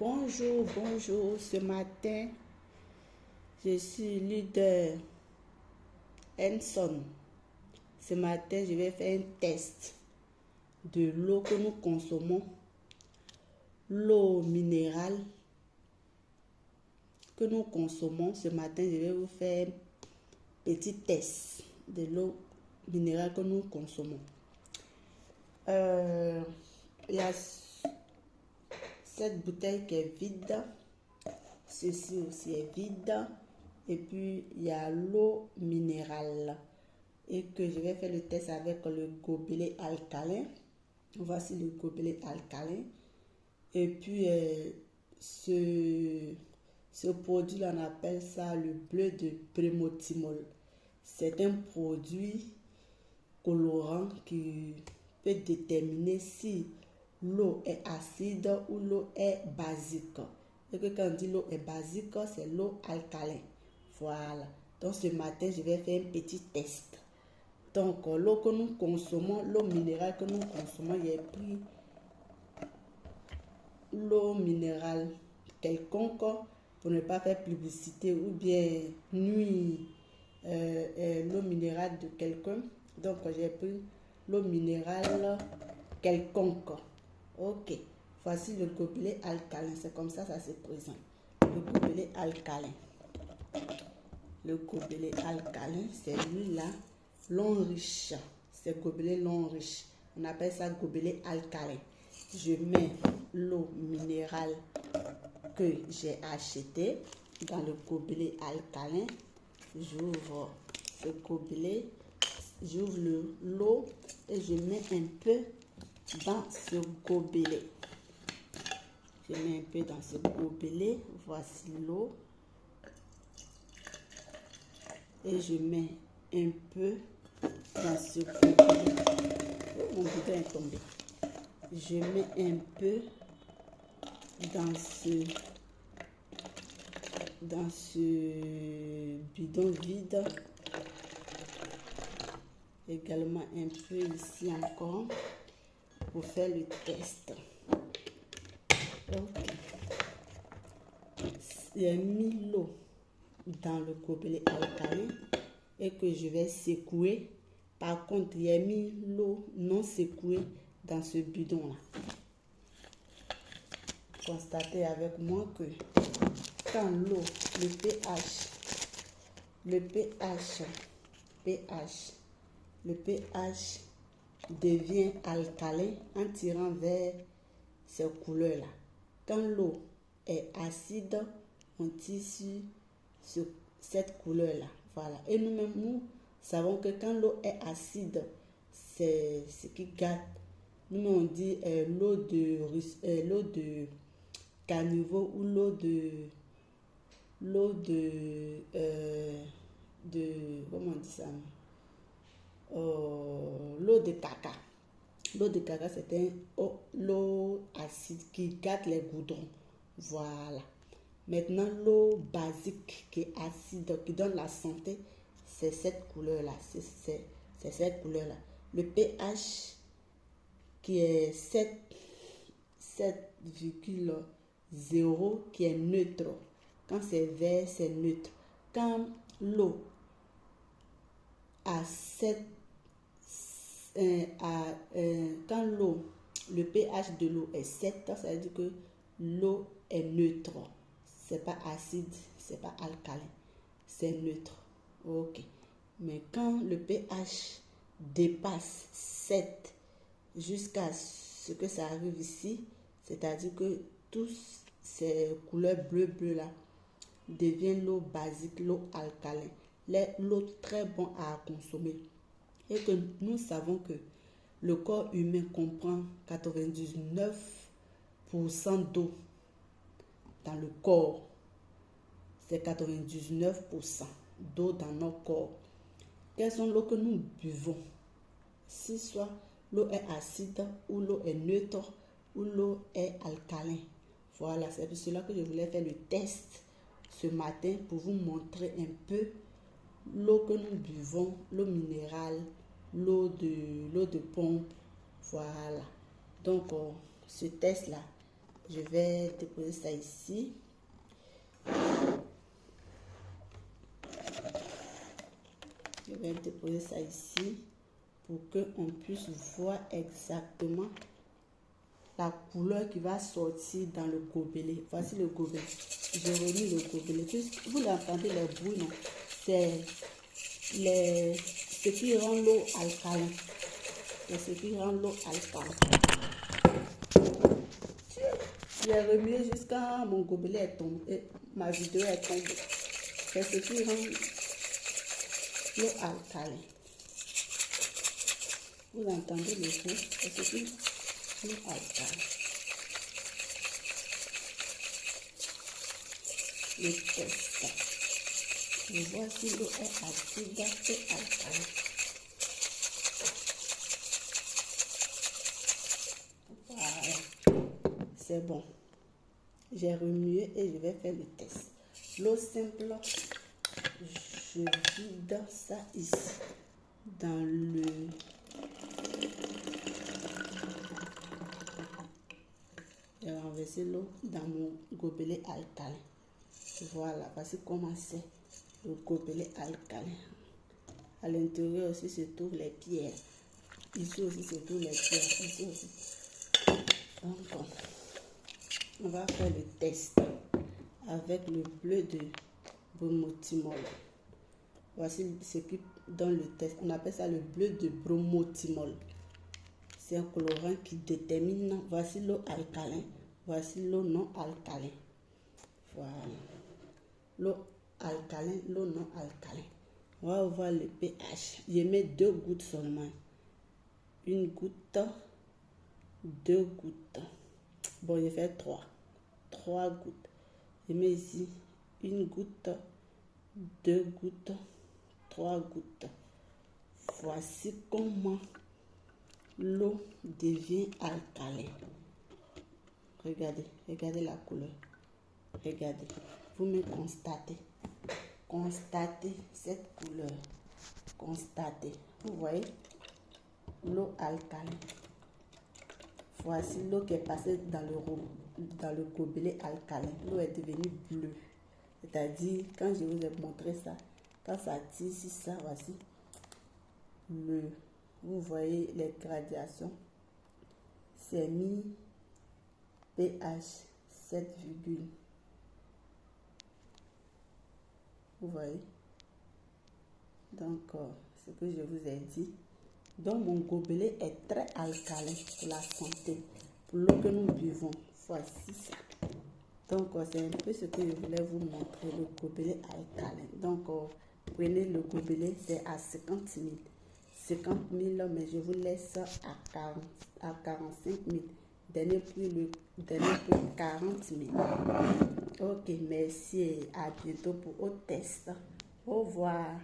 Bonjour, bonjour. Ce matin, je suis leader Henson. Ce matin, je vais faire un test de l'eau que nous consommons, l'eau minérale que nous consommons. Ce matin, je vais vous faire un petit test de l'eau minérale que nous consommons. Il y a cette bouteille qui est vide. Ceci aussi est vide. Et puis, il y a l'eau minérale. Et que je vais faire le test avec le gobelet alcalin. Voici le gobelet alcalin. Et puis, ce produit-là, on appelle ça le bleu de Prémotimol. C'est un produit colorant qui peut déterminer si l'eau est acide ou l'eau est basique. Et que quand on dit l'eau est basique, c'est l'eau alcalin. Voilà. Donc ce matin, je vais faire un petit test. Donc l'eau que nous consommons, l'eau minérale que nous consommons, j'ai pris l'eau minérale quelconque pour ne pas faire publicité ou bien nuire l'eau minérale de quelqu'un. Donc j'ai pris l'eau minérale quelconque. Ok, voici le gobelet alcalin. C'est comme ça se présente. Le gobelet alcalin. Le gobelet alcalin, c'est lui-là, long riche. C'est gobelet long riche. On appelle ça gobelet alcalin. Je mets l'eau minérale que j'ai achetée dans le gobelet alcalin. J'ouvre ce gobelet, j'ouvre l'eau et je mets un peu dans ce gobelet. Je mets un peu dans ce gobelet. Voici l'eau. Et je mets un peu dans ce gobelet. Mon bidon est tombé. Je mets un peu dans ce bidon vide. Également un peu ici encore pour faire le test. Ok. J'ai mis l'eau dans le gobelet alcalin et que je vais secouer. Par contre, j'ai mis l'eau non secouée dans ce bidon-là. Constatez avec moi que quand l'eau, le pH devient alcalin en tirant vers ces couleurs-là. Quand l'eau est acide, on tire sur cette couleur-là. Voilà. Et nous-mêmes, nous savons que quand l'eau est acide, c'est ce qui gâte. Nous, on dit l'eau de caniveau ou l'eau de comment on dit ça? L'eau de caca. L'eau de caca, c'est l'eau acide qui gâte les goudrons. Voilà. Maintenant, l'eau basique qui est acide, qui donne la santé, c'est cette couleur-là. C'est cette couleur-là. Le pH qui est 7,0 qui est neutre. Quand c'est vert, c'est neutre. Quand l'eau quand le pH de l'eau est 7, ça veut dire que l'eau est neutre. C'est pas acide, c'est pas alcalin. C'est neutre. Ok. Mais quand le pH dépasse 7 jusqu'à ce que ça arrive ici, c'est-à-dire que tous ces couleurs bleu là deviennent l'eau basique, l'eau alcalin. L'eau très bon à consommer. Et que nous savons que le corps humain comprend 99% d'eau dans le corps. C'est 99% d'eau dans notre corps. Quelles sont l'eau que nous buvons? Si soit l'eau est acide ou l'eau est neutre ou l'eau est alcalin. Voilà, c'est pour cela que je voulais faire le test ce matin pour vous montrer un peu l'eau que nous buvons, l'eau minérale, l'eau de pompe. Voilà. Donc, ce test-là, Je vais déposer ça ici. Je vais déposer ça ici pour qu'on puisse voir exactement la couleur qui va sortir dans le gobelet. Voici le gobelet. J'ai remis le gobelet. Vous l'entendez, les bruits, non? C'est ce qui rend l'eau alcaline. C'est ce qui rend l'eau alcaline. J'ai remis jusqu'à mon gobelet est tombé. Ma vidéo est tombée. C'est ce qui rend l'eau alcaline. Vous entendez le bruit? C'est ce qui rend l'eau alcaline. Le test. Je vois si l'eau est acide ou alcaline. Voilà. C'est bon. J'ai remué et je vais faire le test. L'eau simple, je vide ça ici dans le... J'ai renversé l'eau dans mon gobelet alcalin. Voilà, voici comment c'est le gobelet alcalin. À l'intérieur aussi se trouvent les pierres. Ici aussi se trouvent les pierres. Ici aussi. Donc, on va faire le test avec le bleu de bromothymol. Voici ce qui donne le test. On appelle ça le bleu de bromothymol. C'est un colorant qui détermine. Voici l'eau alcalin. Voici l'eau non alcalin. Voilà. L'eau alcalin, l'eau non alcalin. On va voir le pH. Je mets 2 gouttes seulement. Une goutte, 2 gouttes. Bon, je fais 3. 3 gouttes. Je mets ici une goutte, 2 gouttes, 3 gouttes. Voici comment l'eau devient alcalin. Regardez, regardez la couleur. Regardez, vous me constatez. Constatez cette couleur. Constatez. Vous voyez l'eau alcaline. Voici l'eau qui est passée dans le gobelet alcalin. L'eau est devenue bleue. C'est-à-dire, quand je vous ai montré ça, quand ça tire sur ça, voici vous voyez les gradations. C'est mis pH 7, vous voyez. Donc, ce que je vous ai dit. Donc, mon gobelet est très alcalin pour la santé. Pour l'eau que nous buvons, voici ça. Donc, c'est un peu ce que je voulais vous montrer, le gobelet alcalin. Donc, prenez le gobelet, c'est à 50 000. 50 000, mais je vous laisse à 45 000. Dernier prix 40 000. Ok, merci et à bientôt pour autre test. Au revoir.